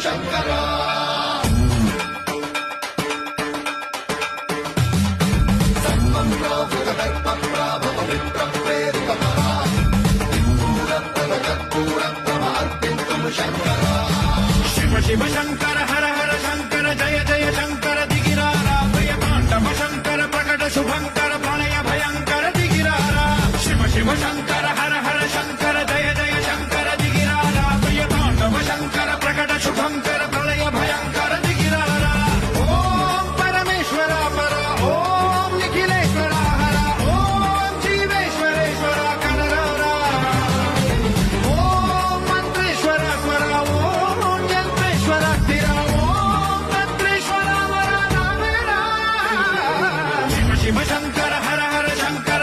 Shankara Shiva Shiva Shankara Hara Hara Shankara Jaya Jaya Shankara దిగిరారా Priya Tandava Shankara ప్రకట శుభంకర